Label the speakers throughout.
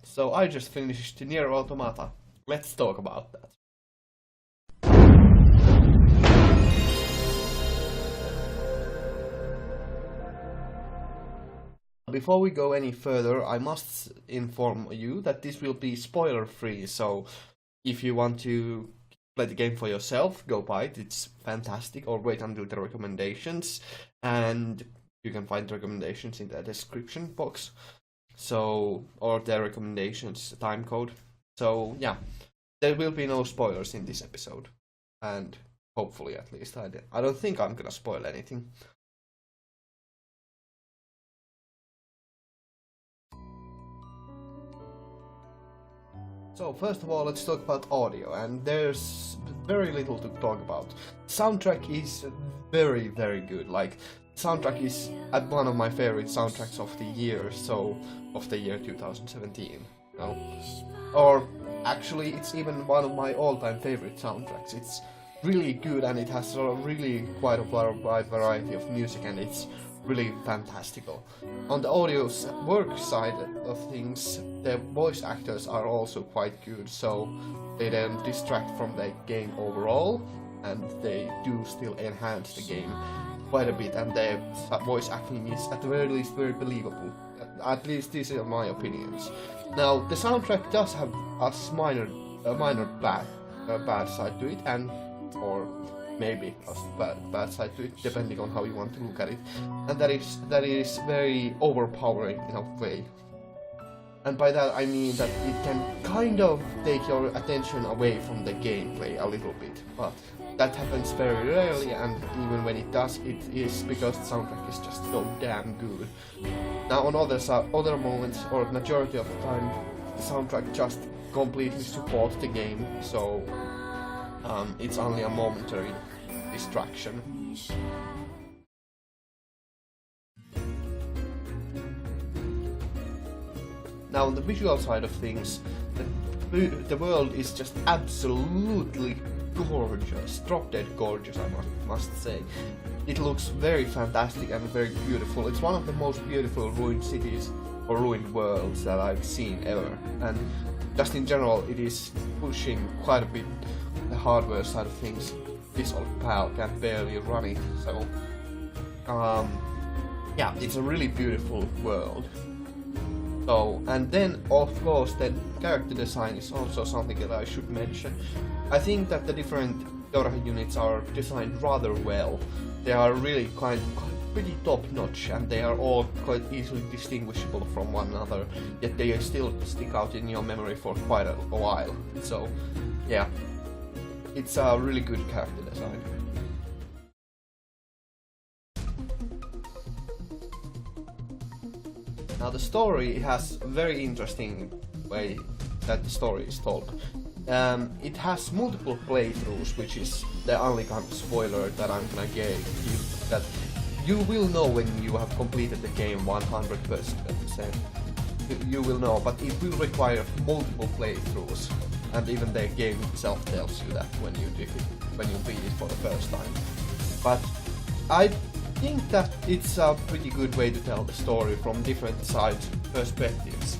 Speaker 1: So I just finished Nier Automata. Let's talk about that. Before we go any further, I must inform you that this will be spoiler free, so if you want to play the game for yourself, go buy it, it's fantastic, or wait until the recommendations, and you can find the recommendations in the description box, so, or the recommendations time code. So yeah, there will be no spoilers in this episode, and hopefully at least I don't think I'm gonna spoil anything. So first of all, let's talk about audio, and there's very little to talk about. Soundtrack is very, very good. Like, soundtrack is one of my favorite soundtracks of the year, so of the year 2017. You know? Or actually, it's even one of my all-time favorite soundtracks. It's really good, and it has a really quite a wide variety of music, and it's really fantastical. On the audio work side of things, the voice actors are also quite good, so they don't distract from the game overall, and they do still enhance the game quite a bit, and the voice acting is at the very least very believable. At least these are my opinions. Now, the soundtrack does have a minor bad side to it, or maybe a bad side to it, depending on how you want to look at it, and that is very overpowering in a way. And by that I mean that it can kind of take your attention away from the gameplay a little bit, but that happens very rarely, and even when it does, it is because the soundtrack is just so damn good. Now on other moments, or majority of the time, the soundtrack just completely supports the game, so it's only a momentary distraction. Now on the visual side of things, the world is just absolutely gorgeous, drop dead gorgeous, I must say. It looks very fantastic and very beautiful. It's one of the most beautiful ruined cities or ruined worlds that I've seen ever, and just in general it is pushing quite a bit the hardware side of things. This old pal can barely run it, so yeah, it's a really beautiful world. So, and then of course the character design is also something that I should mention. I think that the different Yorha units are designed rather well. They are really pretty top notch, and they are all quite easily distinguishable from one another, yet they still stick out in your memory for quite a while. So yeah, it's a really good character design. Now the story has a very interesting way that the story is told. It has multiple playthroughs, which is the only kind of spoiler that I'm gonna give you, that you will know when you have completed the game 100%. You will know, but it will require multiple playthroughs, and even the game itself tells you that when you beat it for the first time. But I think that it's a pretty good way to tell the story from different sides, perspectives.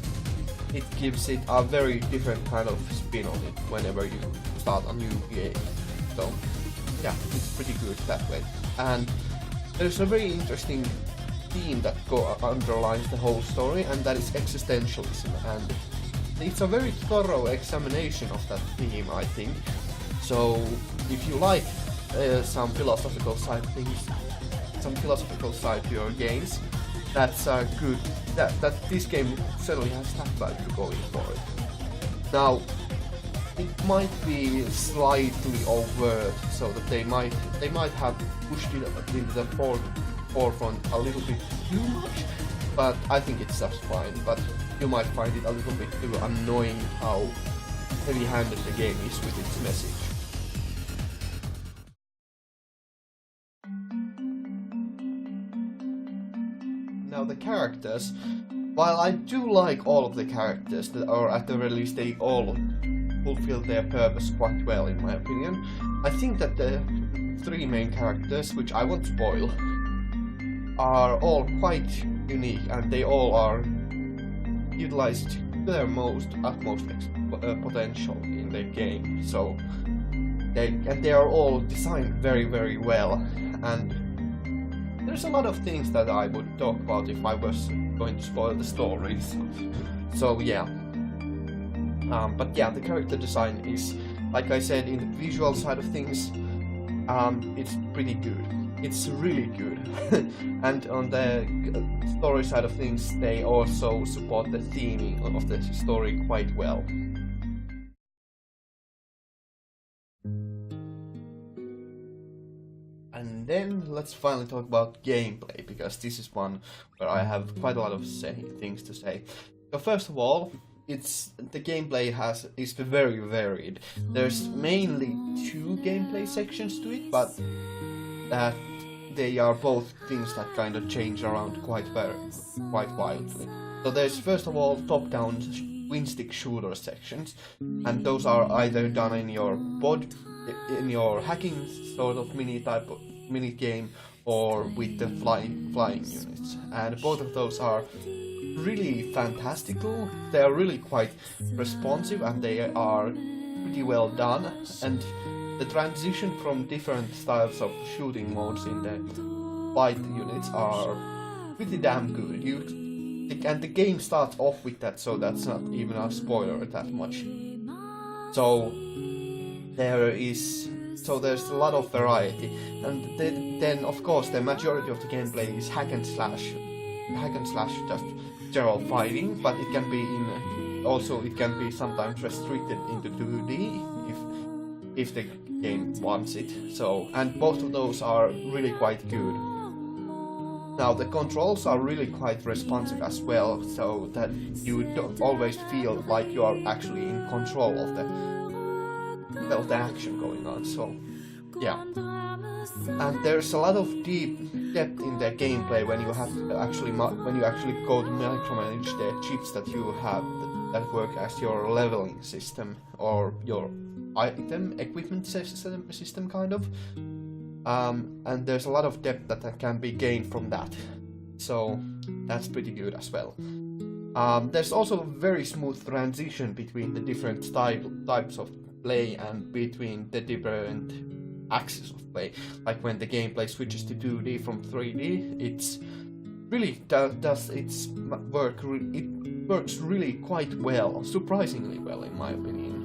Speaker 1: It gives it a very different kind of spin on it whenever you start a new game. So yeah, it's pretty good that way. And there's a very interesting theme that underlines the whole story, and that is existentialism, and it's a very thorough examination of that theme, I think. So if you like some philosophical side to your games, that's good. That this game certainly has that value going for it. Now, it might be slightly overt, so that they might have pushed it into the forefront a little bit too much, but I think it's just fine. But you might find it a little bit too annoying how heavy-handed the game is with its message. Now the characters, while I do like all of the characters, or at the very least they all fulfill their purpose quite well in my opinion, I think that the three main characters, which I won't spoil, are all quite unique, and they all are utilized their utmost potential in the game. So they are all designed very, very well, and there's a lot of things that I would talk about if I was going to spoil the stories. So yeah. But yeah, the character design is, like I said, in the visual side of things, it's pretty good. It's really good. And on the story side of things, they also support the theming of the story quite well. And then let's finally talk about gameplay, because this is one where I have quite a lot of things to say. So first of all, the gameplay is very varied. There's mainly 2 gameplay sections to it, but that they are both things that kind of change around quite wildly. So there's first of all top-down twin-stick shooter sections, and those are either done in your hacking sort of mini game, or with the flying units, and both of those are really fantastical. They are really quite responsive, and they are pretty well done, and the transition from different styles of shooting modes in the fight units are pretty damn good. And the game starts off with that, so that's not even a spoiler that much. So there's a lot of variety, and then of course the majority of the gameplay is hack and slash, just general fighting, but it can be sometimes restricted into 2D if the game wants it. So, and both of those are really quite good. Now the controls are really quite responsive as well, so that you don't always feel like you are actually in control of the action going on. So yeah, and there's a lot of depth in the gameplay when you actually go to micromanage the chips that you have that work as your leveling system or your equipment system kind of. And there's a lot of depth that can be gained from that, so that's pretty good as well. There's also a very smooth transition between the different types of play and between the different axes of play. Like when the gameplay switches to 2D from 3D, it's really it works really quite well, surprisingly well in my opinion.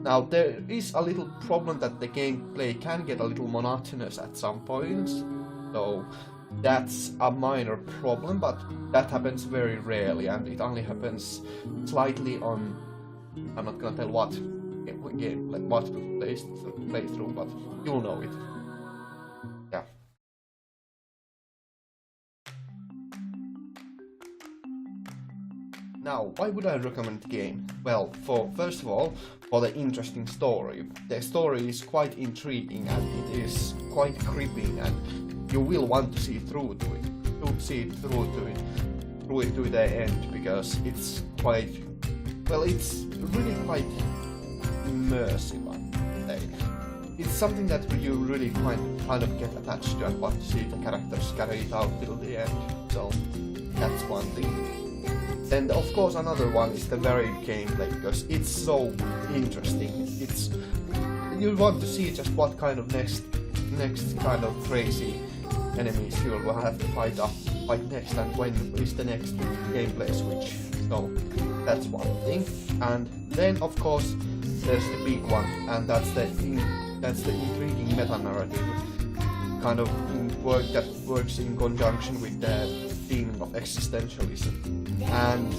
Speaker 1: Now there is a little problem that the gameplay can get a little monotonous at some points, so that's a minor problem, but that happens very rarely, and it only happens slightly on, I'm not gonna tell what play through, but you'll know it. Yeah. Now, why would I recommend the game? Well, first of all, for the interesting story. The story is quite intriguing, and it is quite gripping, and you will want to see through to the end, because it's it's really quite immersive, I would say. It's something that you really kind of get attached to and want to see the characters carry it out till the end. So that's one thing. And of course another one is the varied gameplay, because it's so interesting. You want to see just what kind of next kind of crazy enemies you will have to fight next, and when is the next gameplay switch. So that's one thing. And then of course there's the big one, and that's the intriguing meta-narrative kind of work that works in conjunction with the theme of existentialism. And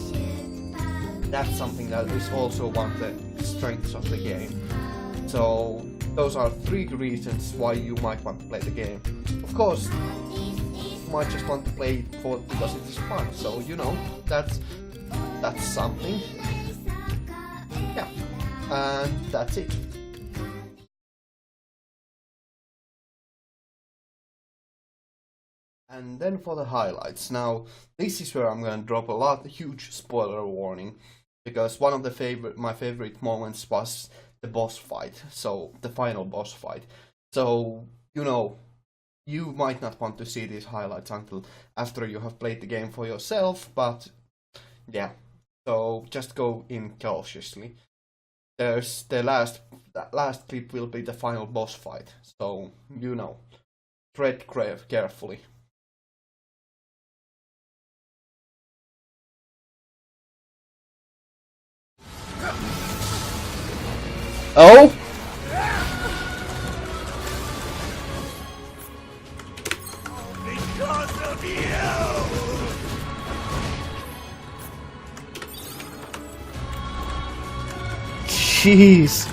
Speaker 1: that's something that is also one of the strengths of the game. So those are 3 reasons why you might want to play the game. Of course, you might just want to play it because it is fun, so you know, that's something. Yeah, and that's it. And then for the highlights. Now, this is where I'm gonna drop a huge spoiler warning, because one of my favorite moments was the boss fight. So the final boss fight. So you know, you might not want to see these highlights until after you have played the game for yourself. But yeah, so just go in cautiously. There's the last clip will be the final boss fight, so you know, tread carefully. Oh!
Speaker 2: Because of you!
Speaker 1: Jeez!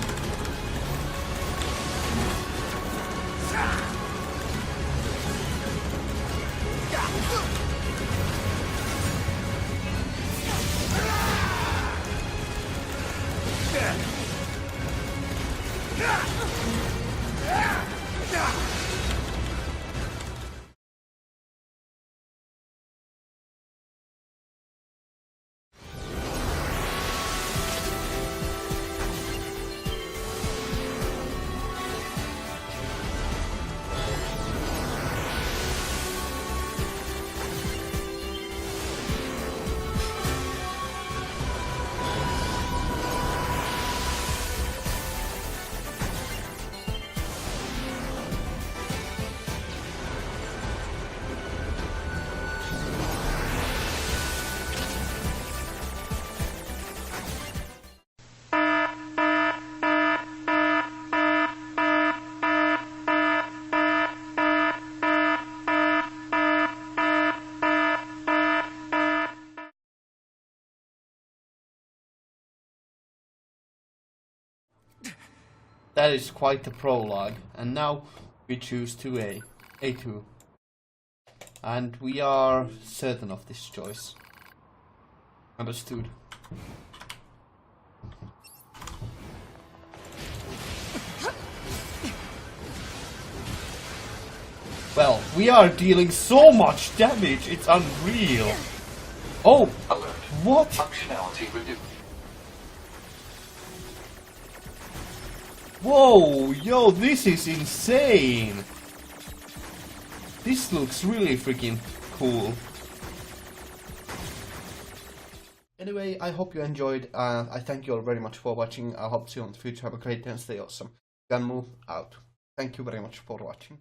Speaker 1: That is quite the prologue, and now we choose 2A, A2. And we are certain of this choice. Understood. Well, we are dealing so much damage, it's unreal. Oh,
Speaker 3: Alert.
Speaker 1: what?
Speaker 3: Functionality reduced.
Speaker 1: Whoa, yo, this is insane. This looks really freaking cool. Anyway, I hope you enjoyed. I thank you all very much for watching. I hope to see you in the future. Have a great day and stay awesome. Ganmu out. Thank you very much for watching.